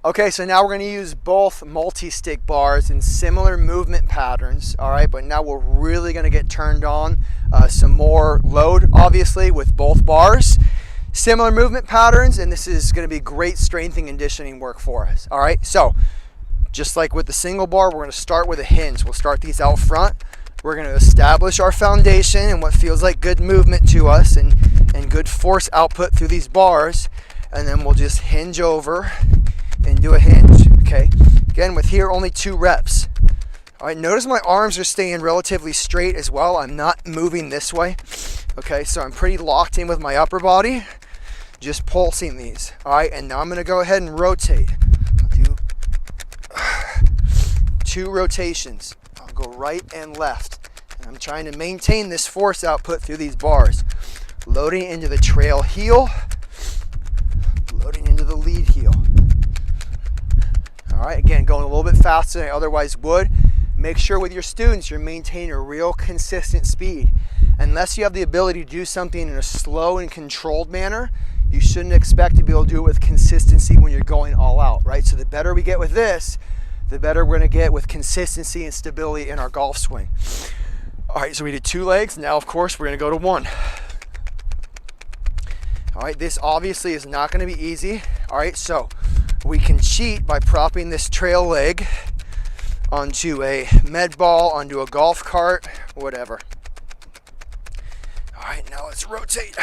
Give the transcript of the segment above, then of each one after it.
Okay, so now we're going to use both multi-stick bars in similar movement patterns, all right, but now we're really going to get turned on some more load, obviously, with both bars. Similar movement patterns, and this is going to be great strength and conditioning work for us, all right? So, just like with the single bar, we're going to start with a hinge. We'll start these out front. We're going to establish our foundation and what feels like good movement to us and good force output through these bars, and then we'll just hinge over and do a hinge, okay? Again, with here only 2 reps. All right, notice my arms are staying relatively straight as well. I'm not moving this way, okay? So I'm pretty locked in with my upper body, just pulsing these. All right, and now I'm gonna go ahead and rotate. I'll do 2 rotations. I'll go right and left. And I'm trying to maintain this force output through these bars. Loading into the trail heel, loading into the lead heel. All right, again, going a little bit faster than I otherwise would. Make sure with your students you're maintaining a real consistent speed. Unless you have the ability to do something in a slow and controlled manner, you shouldn't expect to be able to do it with consistency when you're going all out, right? So the better we get with this, the better we're gonna get with consistency and stability in our golf swing. All right, so we did 2 legs. Now, of course, we're gonna go to 1. All right, this obviously is not gonna be easy. All right, so we can cheat by propping this trail leg onto a med ball, onto a golf cart, whatever. All right, now let's rotate.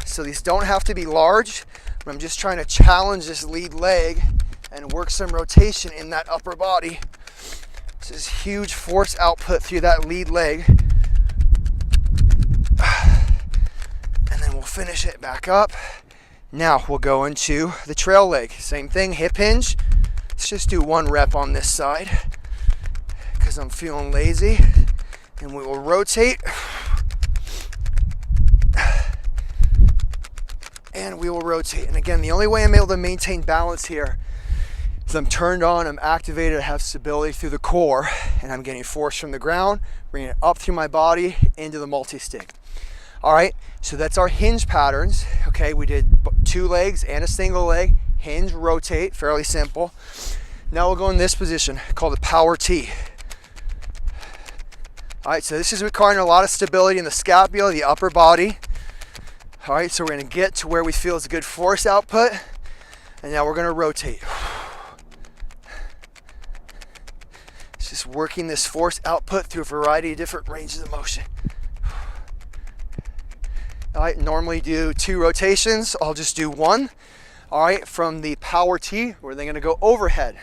So these don't have to be large, but I'm just trying to challenge this lead leg and work some rotation in that upper body. This is huge force output through that lead leg. And then we'll finish it back up. Now we'll go into the trail leg. Same thing, hip hinge. Let's just do 1 rep on this side because I'm feeling lazy. And we will rotate. And we will rotate. And again, the only way I'm able to maintain balance here is I'm turned on, I'm activated, I have stability through the core, and I'm getting force from the ground, bringing it up through my body into the multi-stick. All right, so that's our hinge patterns. Okay, we did 2 legs and a single leg, hinge, rotate, fairly simple. Now we'll go in this position called the power T. All right, so this is requiring a lot of stability in the scapula, the upper body. All right, so we're gonna get to where we feel is a good force output, and now we're gonna rotate. It's just working this force output through a variety of different ranges of motion. All right, normally do 2 rotations. I'll just do 1. All right, from the power T, we're then gonna go overhead.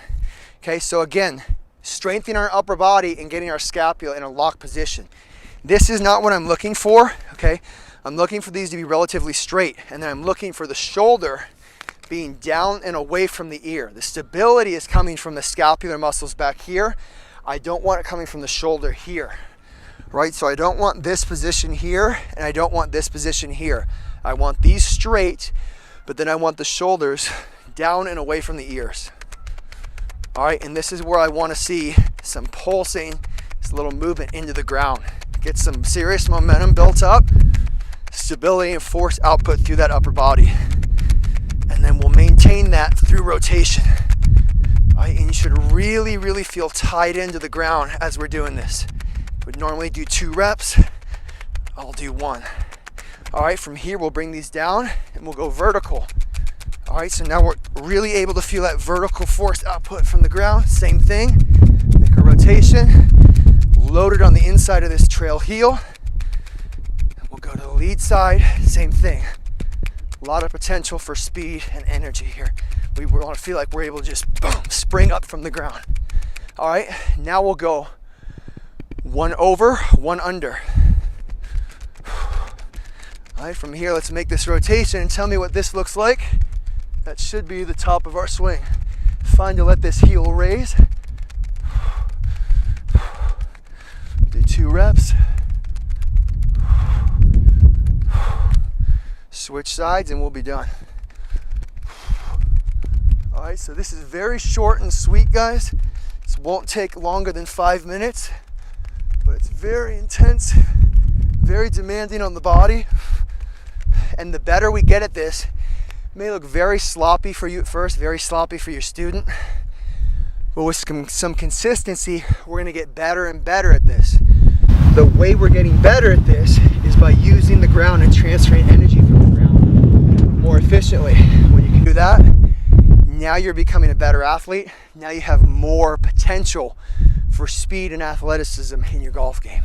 Okay, so again, strengthening our upper body and getting our scapula in a locked position. This is not what I'm looking for, okay? I'm looking for these to be relatively straight, and then I'm looking for the shoulder being down and away from the ear. The stability is coming from the scapular muscles back here. I don't want it coming from the shoulder here. Right, so I don't want this position here, and I don't want this position here. I want these straight, but then I want the shoulders down and away from the ears. All right, and this is where I want to see some pulsing, this little movement into the ground. Get some serious momentum built up, stability and force output through that upper body. And then we'll maintain that through rotation. All right, and you should really, really feel tied into the ground as we're doing this. Would normally do 2 reps, I'll do 1. All right, from here we'll bring these down and we'll go vertical. All right, so now we're really able to feel that vertical force output from the ground. Same thing, make a rotation, load it on the inside of this trail heel. And we'll go to the lead side, same thing. A lot of potential for speed and energy here. We want to feel like we're able to just boom, spring up from the ground. All right, now we'll go 1 over, 1 under. All right, from here, let's make this rotation and tell me what this looks like. That should be the top of our swing. Fine to let this heel raise. Do 2 reps. Switch sides and we'll be done. All right, so this is very short and sweet, guys. This won't take longer than 5 minutes, but it's very intense, very demanding on the body. And the better we get at this, May look very sloppy for you at first, very sloppy for your student, but with some consistency, we're gonna get better and better at this. The way we're getting better at this is by using the ground and transferring energy from the ground more efficiently. When you can do that, now you're becoming a better athlete. Now you have more potential for speed and athleticism in your golf game.